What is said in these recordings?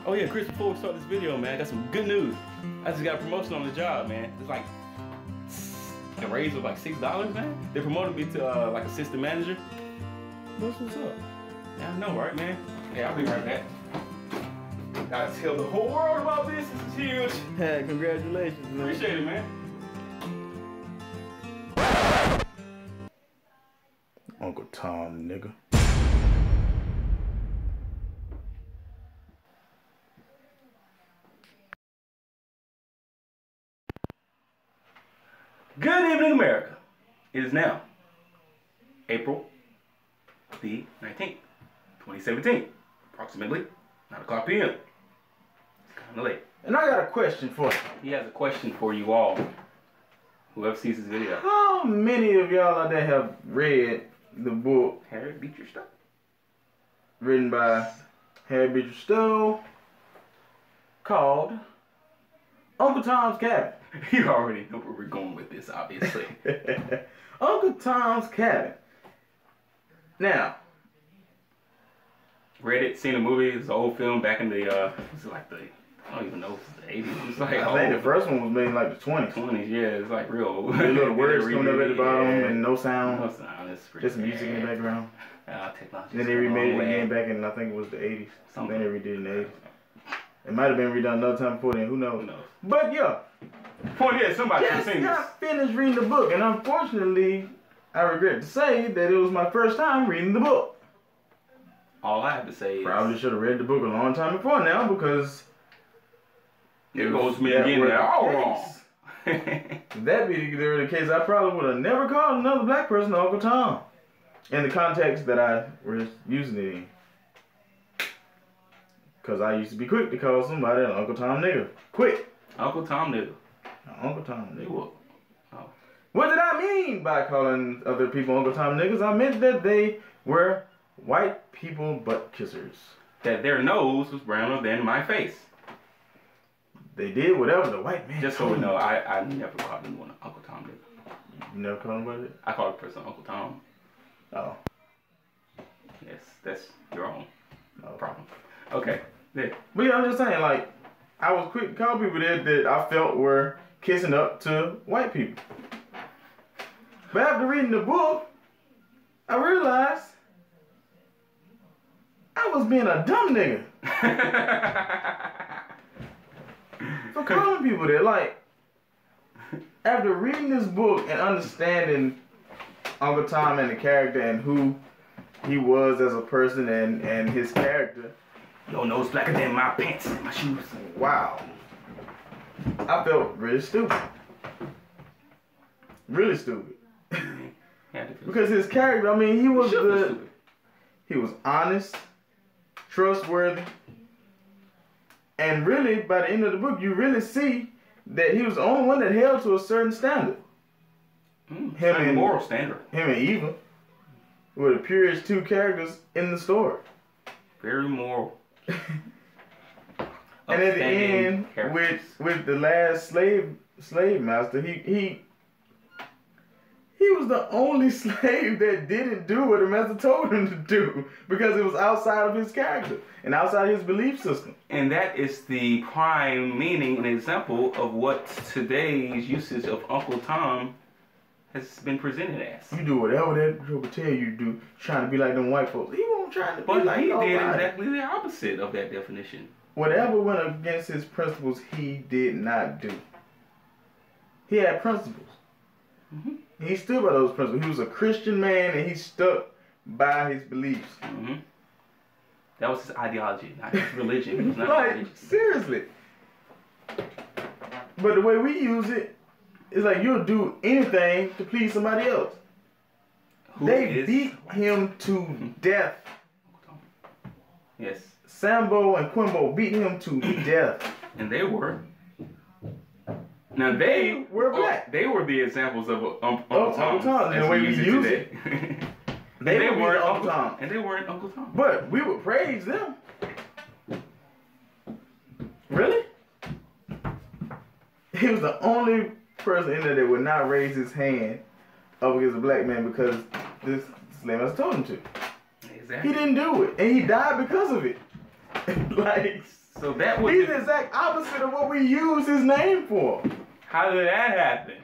Oh yeah, Chris, before we start this video, man, I got some good news. I just got a promotion on the job, man. It's like a raise of like $6, man. They promoted me to like assistant manager. That's what's up. Yeah, I know, right, man? Hey, I'll be right back. Gotta tell the whole world about this. This is huge. Hey, congratulations, man. Appreciate it, man. Uncle Tom, nigga. Good evening, America. It is now April the 19th, 2017, approximately 9 o'clock p.m. It's kind of late. And I got a question for you. He has a question for you all, whoever sees this video. How many of y'all out there have read the book Harry Beecher Stowe, written by Harry Beecher Stowe called Uncle Tom's Cabin? You already know where we're going with this, obviously. Uncle Tom's Cabin. Now, read it, seen the movie. It's an old film back in the, it's like the, I don't even know if it's the 80s. It's like I think the first one was made in like the 20s. 20s, yeah, it's like real old. The little words coming up at the bottom and no sound. No sound, it's pretty just music in the background. Technology. Then they remade it again back in, I think it was the 80s. Something they redid in the 80s. It might have been redone another time before then, who knows? But yeah. Point is, somebody should have just seen this. got finished reading the book, and unfortunately, I regret to say that it was my first time reading the book. All I have to say is... Probably should have read the book a long time before now, because... It goes me again, they're all wrong. If that be the case, I probably would have never called another black person Uncle Tom. In the context that I was using it in. Because I used to be quick to call somebody an Uncle Tom nigga. Quick. Uncle Tom nigga. Uncle Tom nigga. Oh. What did I mean by calling other people Uncle Tom niggas? I meant that they were white people butt kissers. That their nose was browner than my face. They did whatever the white man Just so we know, I never called anyone Uncle Tom nigga. You never called anybody that? I called a person Uncle Tom. Oh. Yes, that's your own problem. Okay. Okay. Yeah. But yeah, I'm just saying, like, I was quick to call people that I felt were kissing up to white people. But after reading the book, I realized I was being a dumb nigga. For calling people that. Like, after reading this book and understanding Uncle Tom and the character and who he was as a person and his character. Your nose blacker than my pants and my shoes. Wow. I felt really stupid. Really stupid. Because his character, I mean, he was honest, trustworthy, and really, by the end of the book, you really see that he was the only one that held to a certain standard. Him and moral standard. Him and Eva were the purest two characters in the story. Very moral. And at the end, with the last slave master, he was the only slave that didn't do what the master told him to do because it was outside of his character and outside his belief system. And that is the prime meaning and example of what today's usage of Uncle Tom has been presented as. You do whatever that joker tell you to do, trying to be like them white folks. He won't try to be like nobody. But he did exactly the opposite of that definition. Whatever went against his principles, he did not do. He had principles. Mm-hmm. He stood by those principles. He was a Christian man, and he stuck by his beliefs. Mm-hmm. That was his ideology, not his religion. It was not like, religion. Seriously. But the way we use it, it's like you'll do anything to please somebody else. They beat him to death. Yes. Sambo and Quimbo beat him to death. And they were. Now they were black. They were the examples of Uncle Tom. And the way we use it. They weren't Uncle Tom. And they weren't Uncle Tom. But we would praise them. Really? He was the only person in there that would not raise his hand up against a black man because this slave master told him to. Exactly. He didn't do it, and he died because of it. Like, So that was he's the exact opposite of what we use his name for. How did that happen?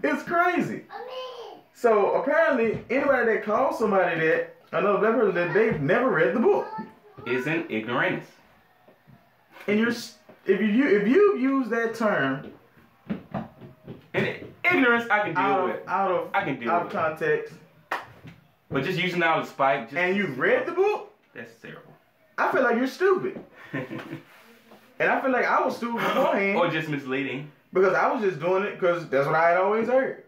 It's crazy. So apparently, anybody that calls somebody that, another black person, that they've never read the book, is an ignoramus. And if you use that term, and ignorance, I can deal with. I can deal with context. But just using it out of spite. And you've read the book? That's terrible. I feel like you're stupid. And I feel like I was stupid beforehand. Or just misleading. Because I was just doing it because that's what I had always heard.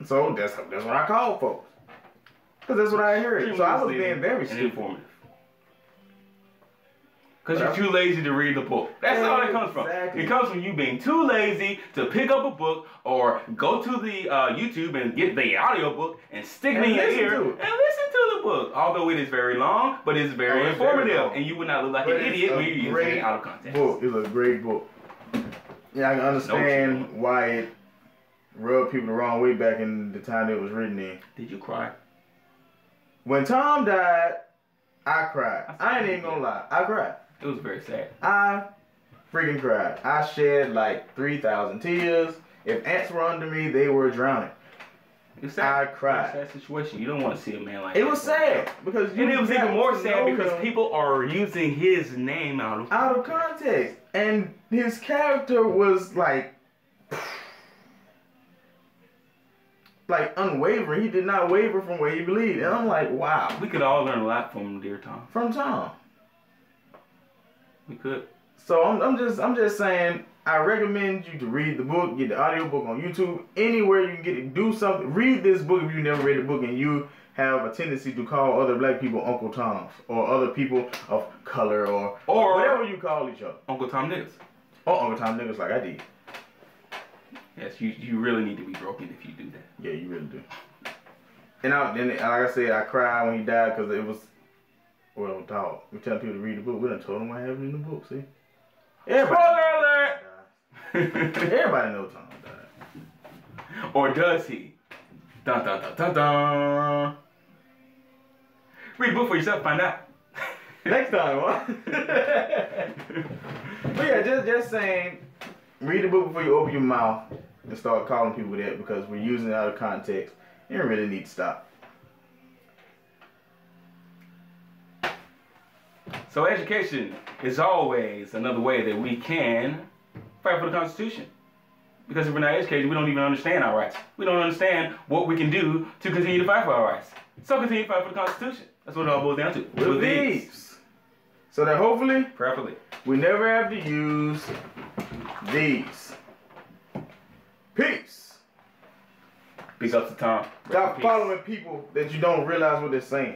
So that's what I called folks. Because that's what I heard. So I was being very stupid. Informative. Because you're too lazy to read the book. That's all it comes from. It comes from you being too lazy to pick up a book or go to the YouTube and get the audiobook and stick it in your ear and listen to the book. Although it is very long, but it's very informative. And you would not look like an idiot when you're using it out of context. It's a great book. Yeah, I can understand why it rubbed people the wrong way back in the time it was written in. Did you cry? When Tom died, I cried. I ain't even gonna lie. I cried. It was very sad. I freaking cried. I shed like 3,000 tears. If ants were under me, they were drowning. I cried. It's a sad situation. You don't want to see a man like that. It was sad because and it was even more sad because people are using his name out of context, and his character was like unwavering. He did not waver from where he believed, and I'm like, wow. We could all learn a lot from dear Tom. From Tom. We could. So I'm just saying, I recommend you to read the book, get the audiobook on YouTube, anywhere you can get it. Do something. Read this book if you never read the book and you have a tendency to call other black people Uncle Toms or other people of color or whatever you call each other. Uncle Tom niggas. Or Uncle Tom niggas like I did. Yes, you really need to be broken if you do that. Yeah, you really do. And like I said, I cried when he died because it was. Well, dog, we're telling people to read the book. We done told them what happened in the book, see? Spoiler alert! Everybody knows Tom died. Or does he? Dun dun dun dun dun. Read the book for yourself, find out. Next time, what? But yeah, just saying, read the book before you open your mouth and start calling people that because we're using it out of context. You really need to stop. So education is always another way that we can fight for the Constitution. Because if we're not educated, we don't even understand our rights. We don't understand what we can do to continue to fight for our rights. So continue to fight for the Constitution. That's what it all boils down to. With these. So that hopefully, prayerfully, we never have to use these. Peace. Big up to Tom. Stop following people that you don't realize what they're saying.